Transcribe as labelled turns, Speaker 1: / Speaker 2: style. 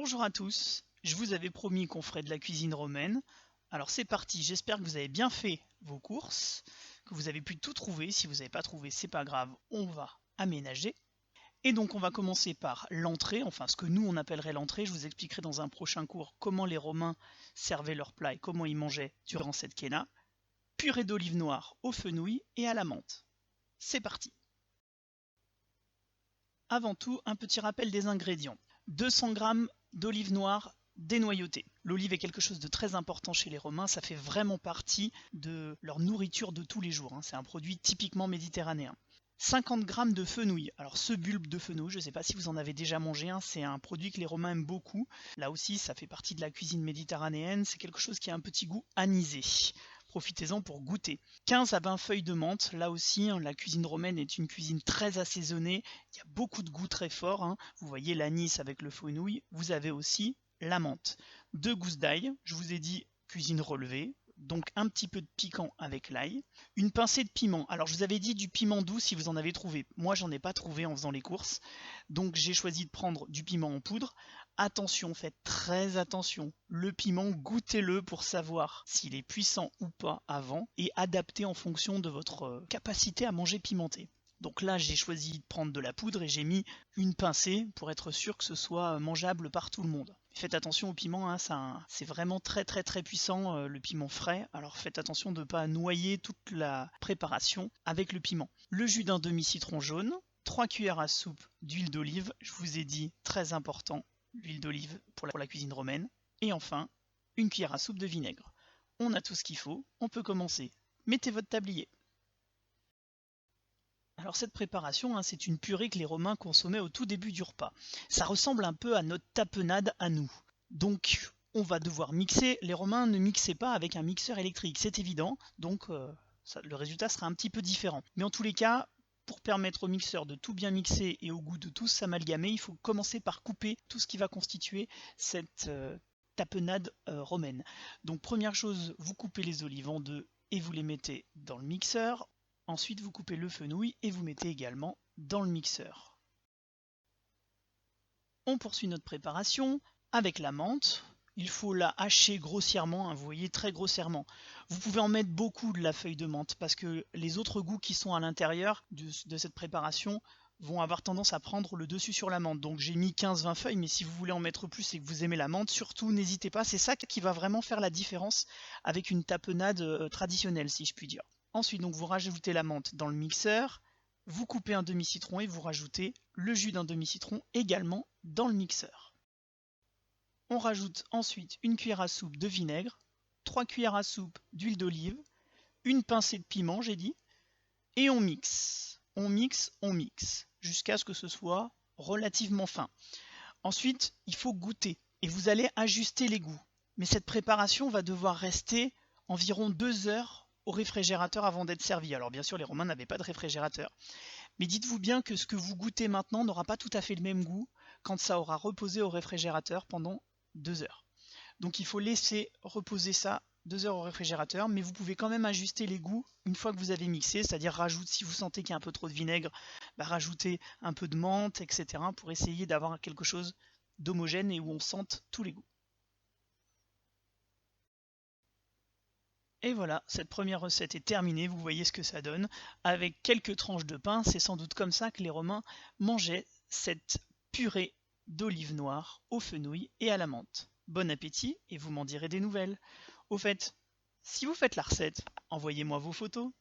Speaker 1: Bonjour à tous, je vous avais promis qu'on ferait de la cuisine romaine. Alors c'est parti, j'espère que vous avez bien fait vos courses, que vous avez pu tout trouver. Si vous n'avez pas trouvé, c'est pas grave, on va aménager. Et donc on va commencer par l'entrée, enfin ce que nous on appellerait l'entrée. Je vous expliquerai dans un prochain cours comment les Romains servaient leurs plats et comment ils mangeaient durant cette quéna. Purée d'olive noire au fenouil et à la menthe. C'est parti. Avant tout, un petit rappel des ingrédients. 200 g d'olive noire dénoyautée. L'olive est quelque chose de très important chez les Romains, ça fait vraiment partie de leur nourriture de tous les jours, c'est un produit typiquement méditerranéen. 50 g de fenouil. Alors ce bulbe de fenouil, je ne sais pas si vous en avez déjà mangé, c'est un produit que les Romains aiment beaucoup. Là aussi, ça fait partie de la cuisine méditerranéenne, c'est quelque chose qui a un petit goût anisé. Profitez-en pour goûter. 15 à 20 feuilles de menthe, là aussi, la cuisine romaine est une cuisine très assaisonnée, il y a beaucoup de goût très fort, Vous voyez l'anis avec le fenouil, vous avez aussi la menthe. 2 gousses d'ail, je vous ai dit cuisine relevée, donc un petit peu de piquant avec l'ail. Une pincée de piment, alors je vous avais dit du piment doux si vous en avez trouvé, moi j'en ai pas trouvé en faisant les courses, donc j'ai choisi de prendre du piment en poudre. Attention, faites très attention, le piment, goûtez-le pour savoir s'il est puissant ou pas avant et adaptez en fonction de votre capacité à manger pimenté. Donc là j'ai choisi de prendre de la poudre et j'ai mis une pincée pour être sûr que ce soit mangeable par tout le monde. Faites attention au piment, c'est vraiment très puissant le piment frais, alors faites attention de ne pas noyer toute la préparation avec le piment. Le jus d'un demi-citron jaune, 3 cuillères à soupe d'huile d'olive, je vous ai dit très important, l'huile d'olive pour la cuisine romaine, et enfin une cuillère à soupe de vinaigre. On a tout ce qu'il faut, on peut commencer. Mettez votre tablier. Alors cette préparation, c'est une purée que les Romains consommaient au tout début du repas. Ça ressemble un peu à notre tapenade à nous. Donc on va devoir mixer. Les Romains ne mixaient pas avec un mixeur électrique, c'est évident, donc le résultat sera un petit peu différent. Mais en tous les cas, pour permettre au mixeur de tout bien mixer et au goût de tout s'amalgamer, il faut commencer par couper tout ce qui va constituer cette tapenade romaine. Donc première chose, vous coupez les olives en deux et vous les mettez dans le mixeur. Ensuite, vous coupez le fenouil et vous mettez également dans le mixeur. On poursuit notre préparation avec la menthe. Il faut la hacher grossièrement, vous voyez, très grossièrement. Vous pouvez en mettre beaucoup de la feuille de menthe parce que les autres goûts qui sont à l'intérieur de cette préparation vont avoir tendance à prendre le dessus sur la menthe. Donc j'ai mis 15-20 feuilles, mais si vous voulez en mettre plus et que vous aimez la menthe, surtout n'hésitez pas, c'est ça qui va vraiment faire la différence avec une tapenade traditionnelle, si je puis dire. Ensuite, donc, vous rajoutez la menthe dans le mixeur, vous coupez un demi-citron et vous rajoutez le jus d'un demi-citron également dans le mixeur. On rajoute ensuite une cuillère à soupe de vinaigre, 3 cuillères à soupe d'huile d'olive, une pincée de piment, j'ai dit, et on mixe. On mixe, jusqu'à ce que ce soit relativement fin. Ensuite, il faut goûter et vous allez ajuster les goûts. Mais cette préparation va devoir rester environ 2 heures au réfrigérateur avant d'être servi. Alors bien sûr, les Romains n'avaient pas de réfrigérateur. Mais dites-vous bien que ce que vous goûtez maintenant n'aura pas tout à fait le même goût quand ça aura reposé au réfrigérateur pendant 2 heures. Donc il faut laisser reposer ça 2 heures au réfrigérateur, mais vous pouvez quand même ajuster les goûts une fois que vous avez mixé, c'est-à-dire si vous sentez qu'il y a un peu trop de vinaigre, rajoutez un peu de menthe, etc. pour essayer d'avoir quelque chose d'homogène et où on sente tous les goûts. Et voilà, cette première recette est terminée, vous voyez ce que ça donne, avec quelques tranches de pain. C'est sans doute comme ça que les Romains mangeaient cette purée d'olive noire au fenouil et à la menthe. Bon appétit et vous m'en direz des nouvelles. Au fait, si vous faites la recette, envoyez-moi vos photos.